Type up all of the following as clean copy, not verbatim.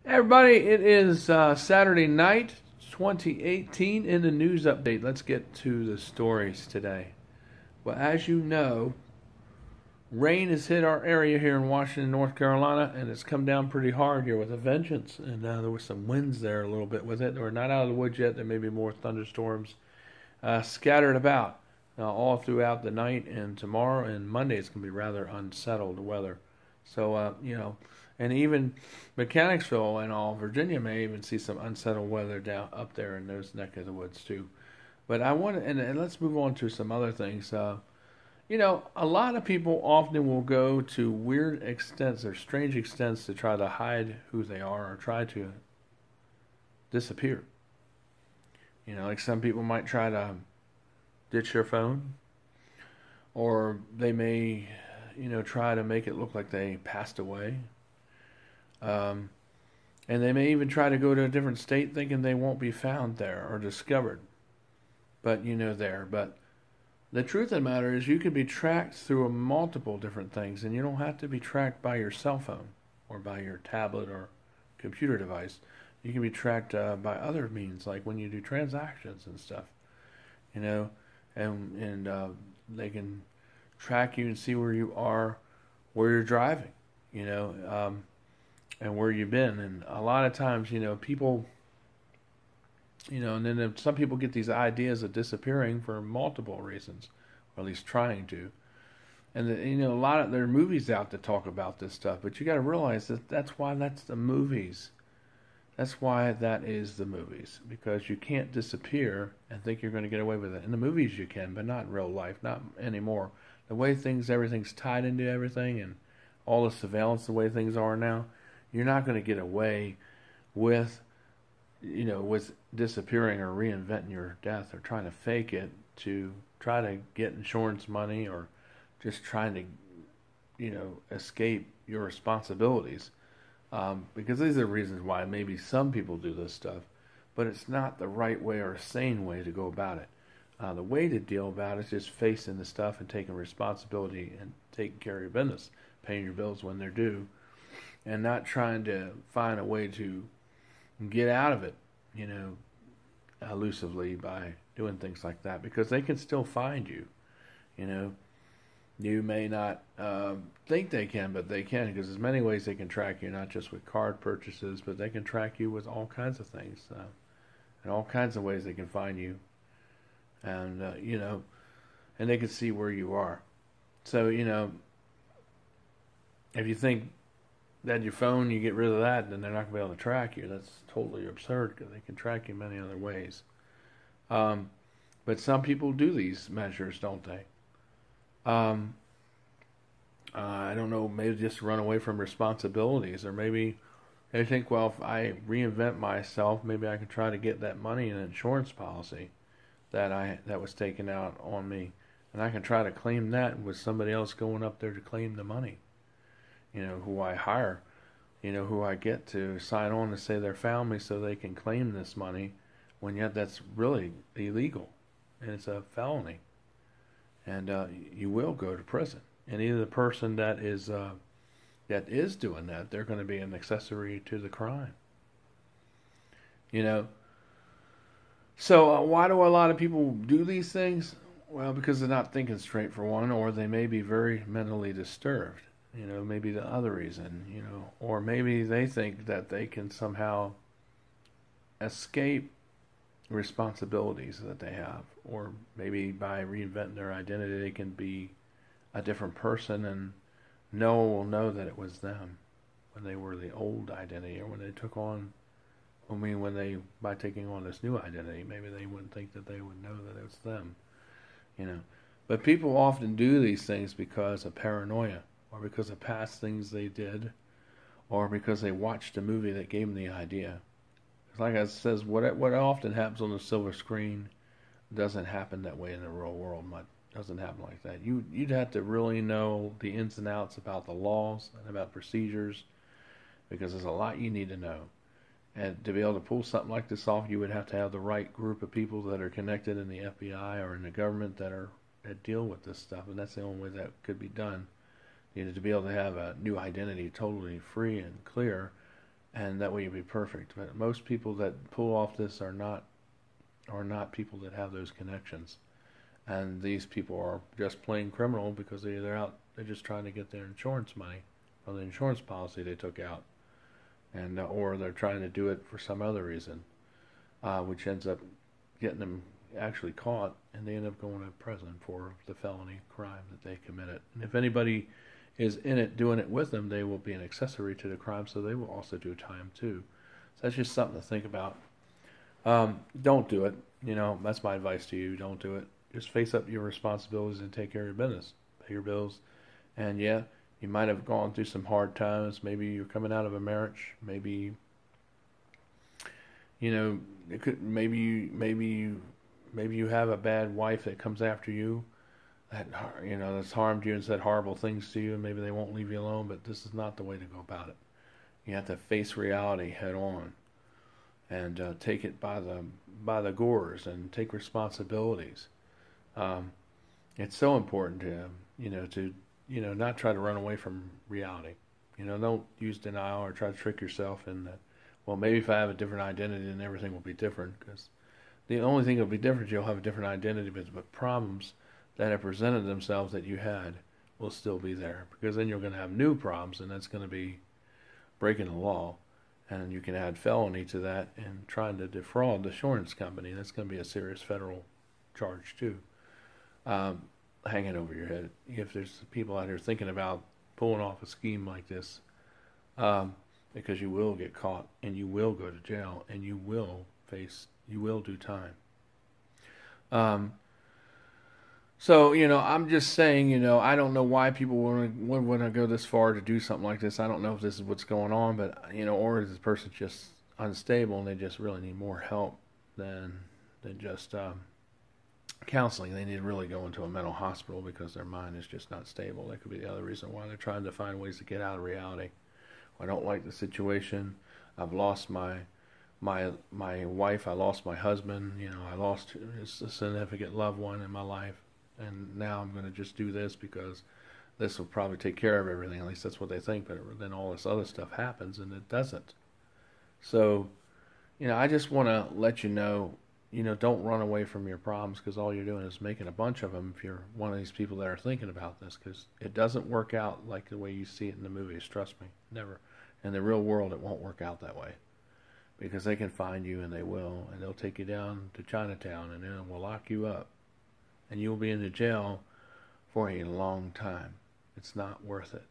Everybody, it is Saturday night, 2018, in the news update. Let's get to the stories today. Well, as you know, rain has hit our area here in Washington, North Carolina, and it's come down pretty hard here with a vengeance. And there were some winds there a little bit with it. We're not out of the woods yet. There may be more thunderstorms scattered about all throughout the night, and tomorrow and Monday it's going to be rather unsettled weather. So, and even Mechanicsville and all, Virginia may even see some unsettled weather down up there in those neck of the woods too. But I want to, and let's move on to some other things. A lot of people often will go to weird extents or strange extents to try to hide who they are or try to disappear. Like some people might try to ditch their phone, or they may, try to make it look like they passed away. And they may even try to go to a different state thinking they won't be found there or discovered. But But the truth of the matter is you can be tracked through multiple different things, and you don't have to be tracked by your cell phone or by your tablet or computer device. You can be tracked by other means, like when you do transactions and stuff, and they can track you and see where you are, where you're driving, and where you've been. And a lot of times, people, and then some people get these ideas of disappearing for multiple reasons, or at least trying to. And there are movies out that talk about this stuff, but you got to realize that that's why that's the movies. That's why that is the movies, because you can't disappear and think you're going to get away with it. In the movies you can, but not in real life, not anymore. The way everything's tied into everything, and all the surveillance, the way things are now, you're not going to get away with, with disappearing or reinventing your death or trying to fake it to try to get insurance money or just trying to, escape your responsibilities. Because these are the reasons why maybe some people do this stuff, but it's not the right way or a sane way to go about it. The way to deal about it is just facing the stuff and taking responsibility and taking care of your business, paying your bills when they're due, and not trying to find a way to get out of it, elusively by doing things like that, because they can still find you. You may not think they can, but they can, because there's many ways they can track you, not just with card purchases, but they can track you with all kinds of things, and all kinds of ways they can find you, and and they can see where you are. So if you think that your phone, you get rid of that, then they're not going to be able to track you. That's totally absurd, because they can track you many other ways. But some people do these measures, don't they? I don't know, maybe just run away from responsibilities, or maybe they think, well, if I reinvent myself, maybe I can try to get that money in an insurance policy that was taken out on me, and I can try to claim that with somebody else going up there to claim the money. Who I hire, who I get to sign on to say they found me so they can claim this money, when yet that's really illegal, and it's a felony. And you will go to prison. And either the person that is doing that, they're going to be an accessory to the crime. So why do a lot of people do these things? Well, because they're not thinking straight, for one, or they may be very mentally disturbed. Maybe the other reason, or maybe they think that they can somehow escape responsibilities that they have, or maybe by reinventing their identity they can be a different person, and no one will know that it was them when they were the old identity, or when they took on, by taking on this new identity, maybe they wouldn't think that they would know that it was them, But people often do these things because of paranoia, or because of past things they did, or because they watched a movie that gave them the idea. Like I says, what often happens on the silver screen doesn't happen that way in the real world. It doesn't happen like that. You'd have to really know the ins and outs about the laws and about procedures, because there's a lot you need to know. And to be able to pull something like this off, you would have to have the right group of people that are connected in the FBI or in the government that deal with this stuff, and that's the only way that could be done. To be able to have a new identity totally free and clear, and that way you'll be perfect. But most people that pull off this are not people that have those connections, and these people are just plain criminal because they're just trying to get their insurance money from the insurance policy they took out, and or they're trying to do it for some other reason, which ends up getting them actually caught, and they end up going to prison for the felony crime that they committed. And if anybody is in it doing it with them, they will be an accessory to the crime, so they will also do time too. So that's just something to think about. Don't do it. That's my advice to you. Don't do it. Just face up your responsibilities and take care of your business. Pay your bills. And yeah, you might have gone through some hard times. Maybe you're coming out of a marriage. Maybe, it could. Maybe you have a bad wife that comes after you, that's harmed you and said horrible things to you, and maybe they won't leave you alone. But this is not the way to go about it. You have to face reality head on, and take it by the gores and take responsibilities. It's so important to not try to run away from reality. Don't use denial or try to trick yourself in that. Well, maybe if I have a different identity, then everything will be different. Because the only thing that will be different, you'll have a different identity, but problems that have presented themselves that you had will still be there. Because then you're going to have new problems, and that's going to be breaking the law. And you can add felony to that and trying to defraud the insurance company. That's going to be a serious federal charge too, hanging over your head. If there's people out here thinking about pulling off a scheme like this, because you will get caught and you will go to jail and you will do time. So, I'm just saying, I don't know why people would want to go this far to do something like this. I don't know if this is what's going on, but, or is this person just unstable and they just really need more help than just counseling. They need to really go into a mental hospital because their mind is just not stable. That could be the other reason why they're trying to find ways to get out of reality. I don't like the situation. I've lost my wife. I lost my husband. I lost a significant loved one in my life. And now I'm going to just do this because this will probably take care of everything. At least that's what they think. But then all this other stuff happens, and it doesn't. So, I just want to let you know, don't run away from your problems because all you're doing is making a bunch of them if you're one of these people that are thinking about this, because it doesn't work out like the way you see it in the movies. Trust me. Never. In the real world, it won't work out that way. Because they can find you, and they will, and they'll take you down to Chinatown, and then we'll lock you up. And you'll be in the jail for a long time. It's not worth it.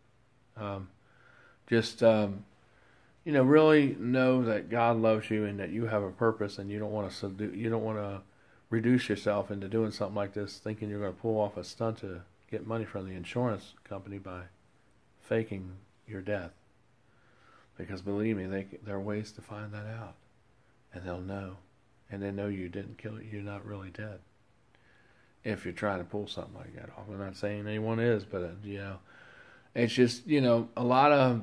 Really know that God loves you and that you have a purpose, and you don't want to reduce yourself into doing something like this, thinking you're going to pull off a stunt to get money from the insurance company by faking your death. Because believe me, there are ways to find that out, and they'll know, and they know you didn't kill it. You're not really dead. If you're trying to pull something like that off, I'm not saying anyone is, but it's just a lot of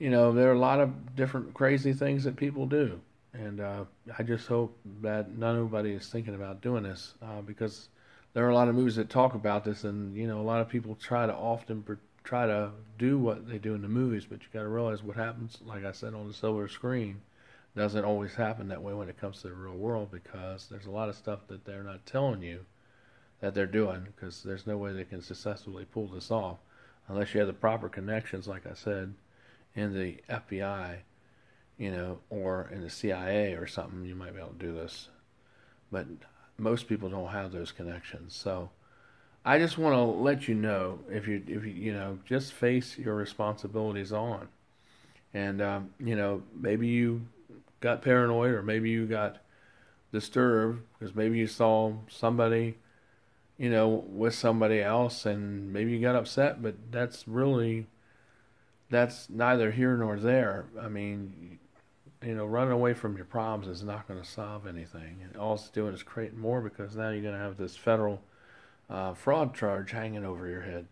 there are a lot of different crazy things that people do, and I just hope that nobody is thinking about doing this because there are a lot of movies that talk about this, and a lot of people try to do what they do in the movies, but you got to realize what happens, like I said, on the silver screen doesn't always happen that way when it comes to the real world, because there's a lot of stuff that they're not telling you that they're doing, because there's no way they can successfully pull this off unless you have the proper connections, like I said, in the FBI, or in the CIA or something. You might be able to do this, but most people don't have those connections. So I just want to let you know, if you just face your responsibilities on, and maybe you got paranoid, or maybe you got disturbed because maybe you saw somebody, with somebody else, and maybe you got upset. But that's neither here nor there. I mean, running away from your problems is not going to solve anything. And all it's doing is creating more, because now you're going to have this federal fraud charge hanging over your head,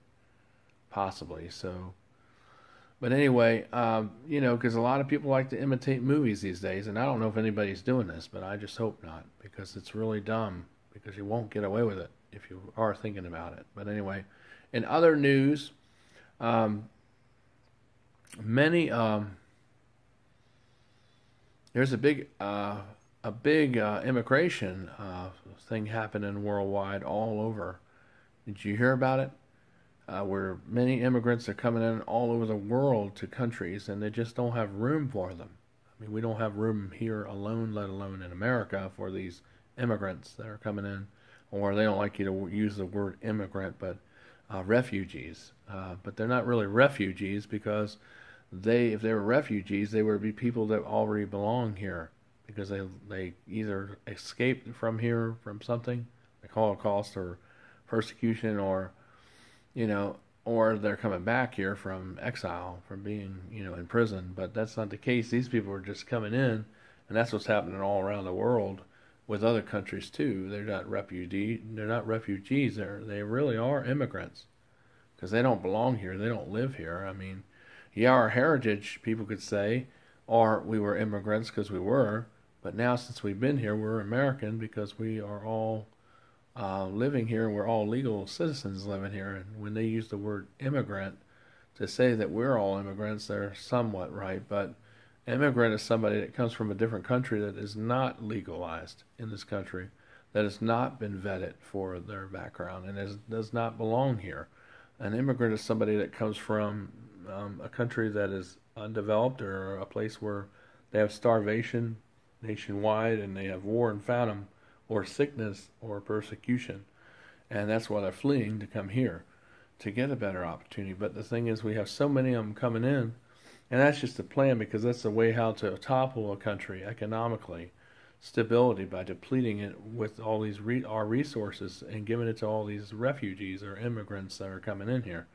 possibly. So, but anyway, because a lot of people like to imitate movies these days, and I don't know if anybody's doing this, but I just hope not, because it's really dumb, because you won't get away with it if you are thinking about it. But anyway, in other news, many there's a big immigration thing happening worldwide all over. Did you hear about it? Where many immigrants are coming in all over the world to countries, and they just don't have room for them. I mean, we don't have room here alone, let alone in America, for these immigrants that are coming in, or they don't like you to use the word immigrant, but refugees. But they're not really refugees because if they were refugees, they would be people that already belong here because they either escaped from here from something, like Holocaust or persecution, or they're coming back here from exile, from being, in prison. But that's not the case. These people are just coming in, and that's what's happening all around the world with other countries too. They're not refugees. They really are immigrants because they don't belong here. They don't live here. I mean, yeah, our heritage, people could say, or we were immigrants because we were, but now since we've been here, we're American because we are all living here, and we're all legal citizens living here. And when they use the word immigrant to say that we're all immigrants, they're somewhat right. But immigrant is somebody that comes from a different country that is not legalized in this country, that has not been vetted for their background, and does not belong here. An immigrant is somebody that comes from a country that is undeveloped, or a place where they have starvation nationwide, and they have war and famine, or sickness, or persecution, and that's why they're fleeing to come here to get a better opportunity. But the thing is, we have so many of them coming in, and that's just the plan, because that's the way how to topple a country economically, stability, by depleting it with all these our resources and giving it to all these refugees or immigrants that are coming in here.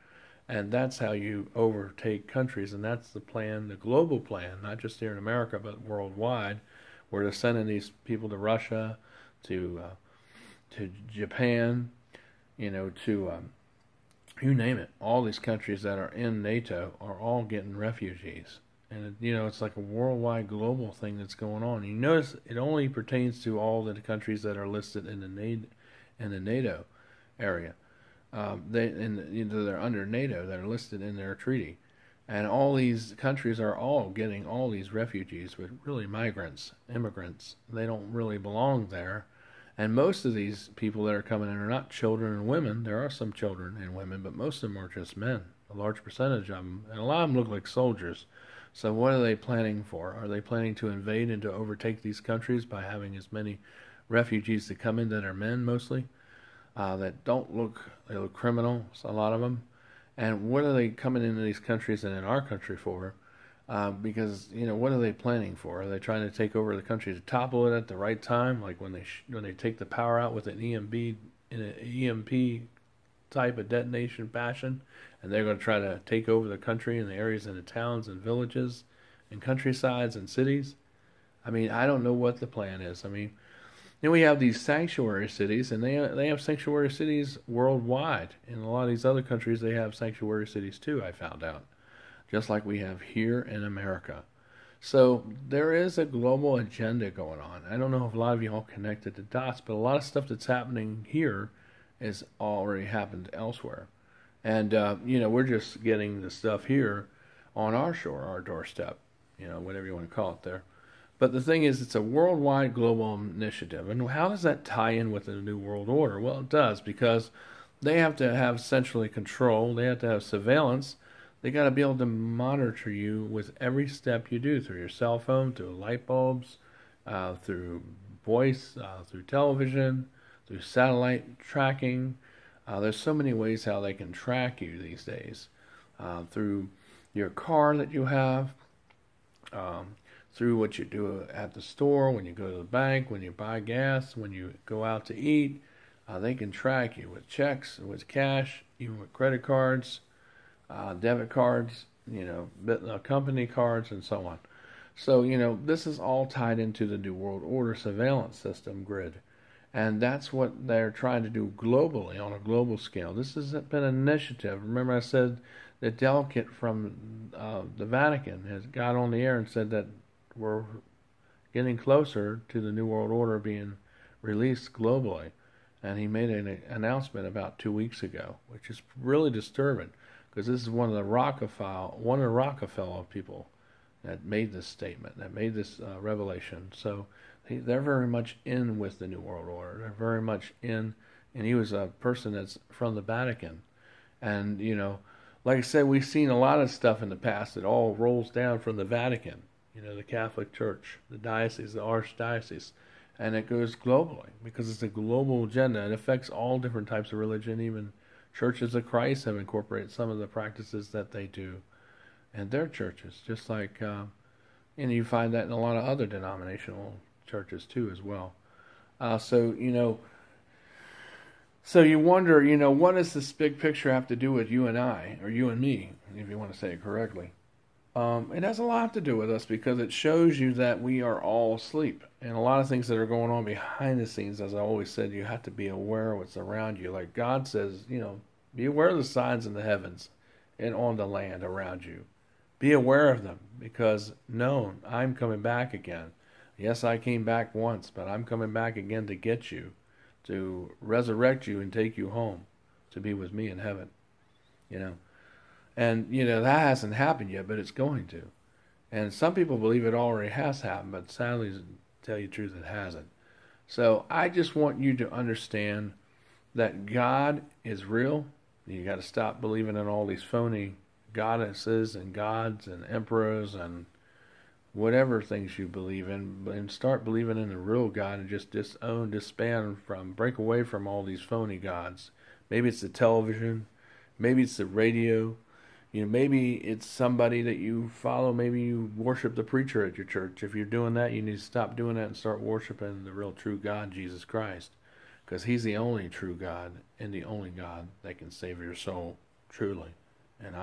And that's how you overtake countries, and that's the plan, the global plan, not just here in America, but worldwide, where they're sending these people to Russia, to Japan, to you name it. All these countries that are in NATO are all getting refugees, and it's like a worldwide, global thing that's going on. You notice it only pertains to all the countries that are listed in the NATO area. They're under NATO. They're listed in their treaty, and all these countries are all getting all these refugees, but really migrants, immigrants. They don't really belong there. And most of these people that are coming in are not children and women. There are some children and women, but most of them are just men, a large percentage of them. And a lot of them look like soldiers. So what are they planning for? Are they planning to invade and to overtake these countries by having as many refugees to come in that are men mostly, that they look criminal, a lot of them? And what are they coming into these countries and in our country for? Because what are they planning for? Are they trying to take over the country to topple it at the right time, like when they take the power out with an EMP type of detonation fashion, and they're going to try to take over the country and the areas and the towns and villages and countrysides and cities? I mean, I don't know what the plan is. I mean, we have these sanctuary cities, and they have sanctuary cities worldwide. In a lot of these other countries, they have sanctuary cities too, I found out, just like we have here in America. So there is a global agenda going on. I don't know if a lot of you all connected the dots, but a lot of stuff that's happening here has already happened elsewhere. And, we're just getting the stuff here on our shore, our doorstep, whatever you want to call it there. But the thing is, it's a worldwide global initiative. And how does that tie in with the New World Order? Well, it does, because they have to have centrally control. They have to have surveillance. They got to be able to monitor you with every step you do, through your cell phone, through light bulbs, through voice, through television, through satellite tracking. There's so many ways how they can track you these days. Through your car that you have, through what you do at the store, when you go to the bank, when you buy gas, when you go out to eat. They can track you with checks, with cash, even with credit cards, debit cards, company cards, and so on. So, this is all tied into the New World Order surveillance system grid. And that's what they're trying to do globally, on a global scale. This has been an initiative. Remember I said the delegate from the Vatican has got on the air and said that we're getting closer to the New World Order being released globally. And he made an announcement about 2 weeks ago, which is really disturbing, because this is one of the Rockefeller people that made this statement, that made this revelation. So they're very much in with the New World Order. They're very much in, and he was a person that's from the Vatican. And, like I said, we've seen a lot of stuff in the past that all rolls down from the Vatican. The Catholic Church, the diocese, the archdiocese. And it goes globally because it's a global agenda. It affects all different types of religion. Even churches of Christ have incorporated some of the practices that they do in their churches, just like, and you find that in a lot of other denominational churches too as well. So you wonder, what does this big picture have to do with you and I, or you and me, if you want to say it correctly? It has a lot to do with us because it shows you that we are all asleep. And a lot of things that are going on behind the scenes, as I always said, you have to be aware of what's around you. Like God says, be aware of the signs in the heavens and on the land around you. Be aware of them because I'm coming back again. Yes, I came back once, but I'm coming back again to get you, to resurrect you and take you home to be with me in heaven. And, that hasn't happened yet, but it's going to. And some people believe it already has happened, but sadly, to tell you the truth, it hasn't. So I just want you to understand that God is real. You got to stop believing in all these phony goddesses and gods and emperors and whatever things you believe in, and start believing in the real God and just break away from all these phony gods. Maybe it's the television, maybe it's the radio. Maybe it's somebody that you follow. Maybe you worship the preacher at your church. If you're doing that, you need to stop doing that and start worshiping the real true God, Jesus Christ, because he's the only true God and the only God that can save your soul truly. And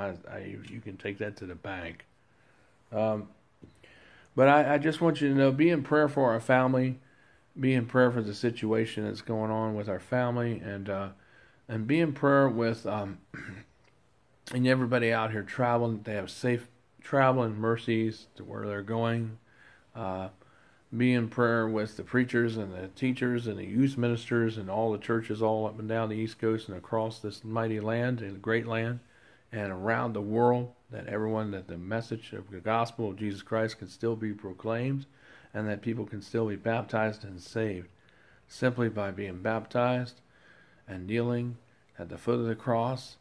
you can take that to the bank. But I just want you to know, be in prayer for our family, be in prayer for the situation that's going on with our family, and be in prayer with and everybody out here traveling. They have safe traveling mercies to where they're going. Be in prayer with the preachers and the teachers and the youth ministers and all the churches all up and down the East Coast and across this mighty land and great land and around the world, that the message of the gospel of Jesus Christ can still be proclaimed and that people can still be baptized and saved simply by being baptized and kneeling at the foot of the cross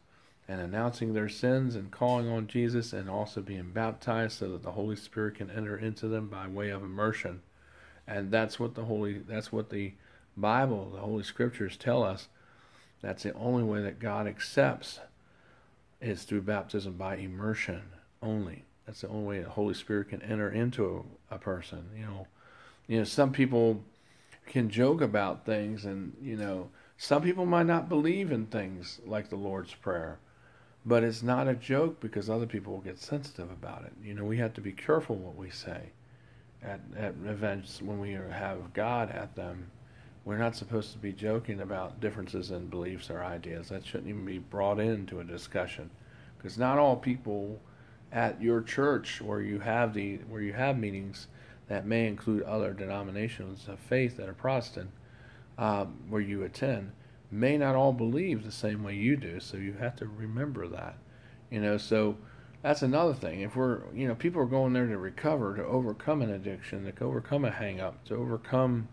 and announcing their sins and calling on Jesus, and also being baptized so that the Holy Spirit can enter into them by way of immersion. And that's what the Bible, the Holy Scriptures tell us. That's the only way that God accepts, is through baptism by immersion only. That's the only way the Holy Spirit can enter into a person. Some people can joke about things, and some people might not believe in things like the Lord's Prayer. But it's not a joke because other people will get sensitive about it. We have to be careful what we say at events when we have God at them. We're not supposed to be joking about differences in beliefs or ideas. That shouldn't even be brought into a discussion, because not all people at your church where you have meetings that may include other denominations of faith that are Protestant, where you attend, may not all believe the same way you do, so you have to remember that. So that's another thing. If people are going there to recover, to overcome an addiction, to overcome a hang-up, to overcome,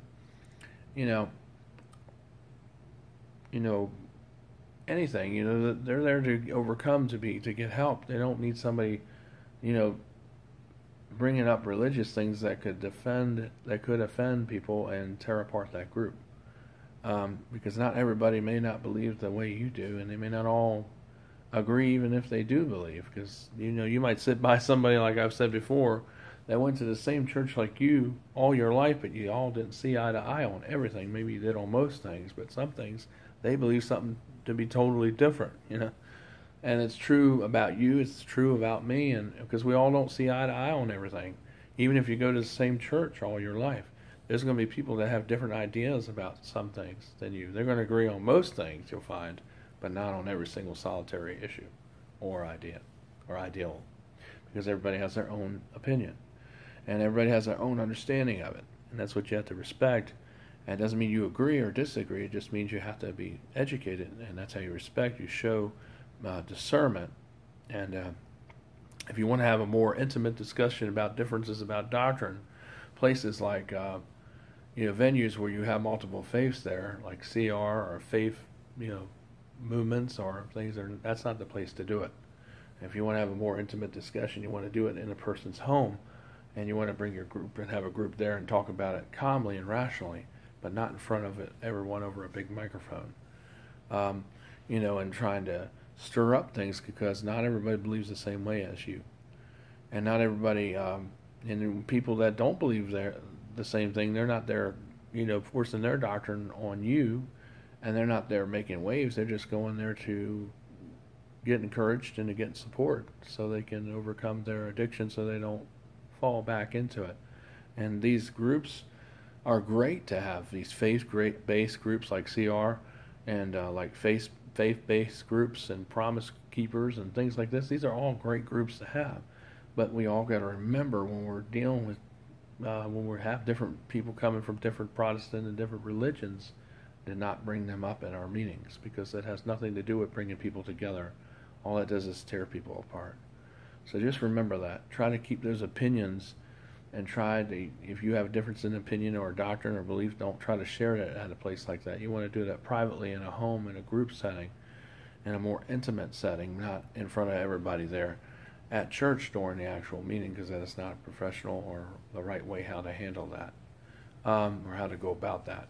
anything, they're there to overcome, to get help. They don't need somebody, bringing up religious things that could offend people and tear apart that group. Because not everybody may not believe the way you do, and they may not all agree even if they do believe. Because, you might sit by somebody, like I've said before, that went to the same church like you all your life, but you all didn't see eye to eye on everything. Maybe you did on most things, but some things, they believe something to be totally different, And it's true about you, it's true about me, and because we all don't see eye to eye on everything. Even if you go to the same church all your life, there's going to be people that have different ideas about some things than you. They're going to agree on most things, you'll find, but not on every single solitary issue or idea or ideal, because everybody has their own opinion and everybody has their own understanding of it, and that's what you have to respect. And it doesn't mean you agree or disagree. It just means you have to be educated, and that's how you respect. You show discernment, and If you want to have a more intimate discussion about differences about doctrine, places like venues where you have multiple faiths there, like CR or faith, movements or things, that's not the place to do it. If you want to have a more intimate discussion, you want to do it in a person's home, and you want to bring your group and have a group there and talk about it calmly and rationally, but not in front of everyone over a big microphone. And trying to stir up things, because not everybody believes the same way as you, and not everybody, and people that don't believe the same thing, they're not there, forcing their doctrine on you, and they're not there making waves. They're just going there to get encouraged and to get support so they can overcome their addiction, so they don't fall back into it. And these groups are great to have, these faith-based groups like CR and like faith-based groups and Promise Keepers and things like this. These are all great groups to have, but we all got to remember when we're dealing with when we have different people coming from different Protestant and different religions, to not bring them up in our meetings, because that has nothing to do with bringing people together. All it does is tear people apart. So just remember that. Try to keep those opinions, and if you have a difference in opinion or doctrine or belief, don't try to share it at a place like that. You want to do that privately in a home, in a group setting, in a more intimate setting, not in front of everybody there at church during the actual meeting, because that is not professional or the right way how to handle that, or how to go about that.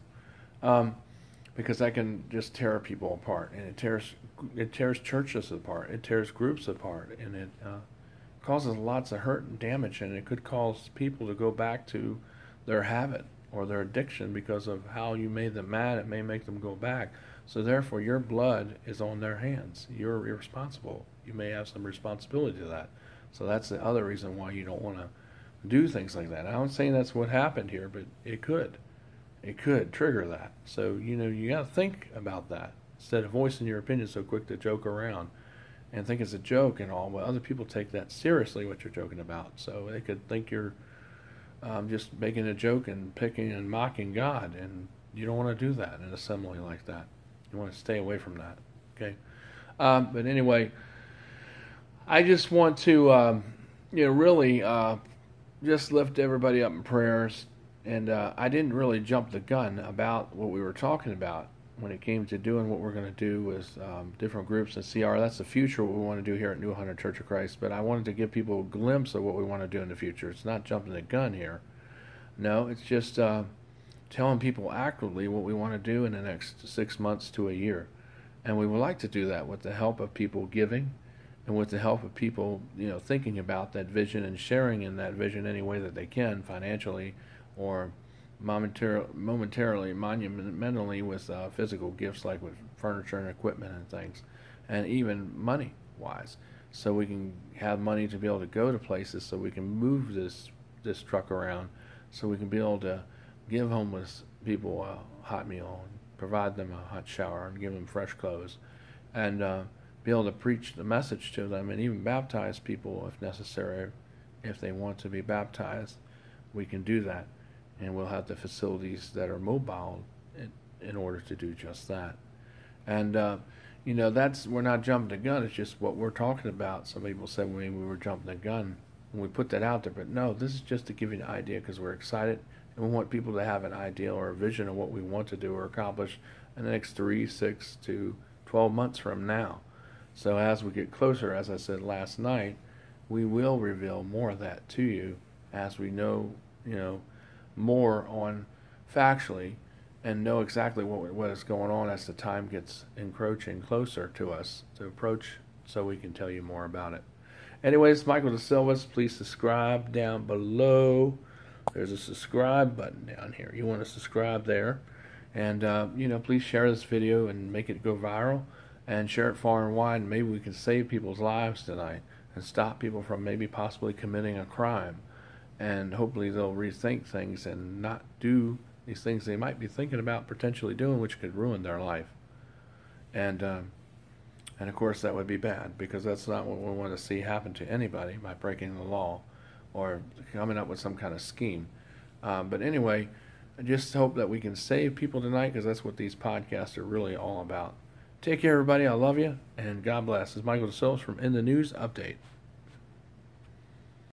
Because that can just tear people apart, and it tears churches apart, it tears groups apart, and it causes lots of hurt and damage, and it could cause people to go back to their habit or their addiction because of how you made them mad. It may make them go back. So therefore, your blood is on their hands. You're responsible. You may have some responsibility to that. So that's the other reason why you don't want to do things like that. I'm not saying that's what happened here, but it could. It could trigger that. So, you got to think about that. Instead of voicing your opinion so quick to joke around and think it's a joke and all, but other people take that seriously, what you're joking about. So they could think you're just making a joke and picking and mocking God, and you don't want to do that in an assembly like that. You want to stay away from that, okay? But anyway, I just want to, really just lift everybody up in prayers. And I didn't really jump the gun about what we were talking about when it came to doing what we're going to do with different groups in CR. That's the future, what we want to do here at New Hunter Church of Christ. But I wanted to give people a glimpse of what we want to do in the future. It's not jumping the gun here. No, it's just telling people actively what we want to do in the next 6 months to a year. And we would like to do that with the help of people giving, and with the help of people, thinking about that vision and sharing in that vision any way that they can, financially, or monetarily, monumentally, with physical gifts, like with furniture and equipment and things, and even money-wise, so we can have money to be able to go to places, so we can move this truck around, so we can be able to give homeless people a hot meal, and provide them a hot shower, and give them fresh clothes, and be able to preach the message to them, and even baptize people if necessary. If they want to be baptized, we can do that. And we'll have the facilities that are mobile in order to do just that. And, we're not jumping the gun. It's just what we're talking about. Some people said maybe we were jumping the gun when we put that out there. But no, this is just to give you an idea, because we're excited. And we want people to have an idea or a vision of what we want to do or accomplish in the next 3, 6 to 12 months from now. So as we get closer, as I said last night, we will reveal more of that to you as we know, more on factually, and know exactly what is going on as the time gets encroaching closer to us to approach, so we can tell you more about it. Anyways, Michael DeSilvas, please subscribe down below. There's a subscribe button down here. You want to subscribe there, and please share this video and make it go viral, and share it far and wide. And maybe we can save people's lives tonight and stop people from maybe possibly committing a crime. And hopefully they'll rethink things and not do these things they might be thinking about potentially doing, which could ruin their life. And of course that would be bad, because that's not what we want to see happen to anybody by breaking the law or coming up with some kind of scheme. But anyway, I just hope that we can save people tonight, because that's what these podcasts are really all about. Take care, everybody. I love you, and God bless. This is Michael DeSilvas from In the News Update.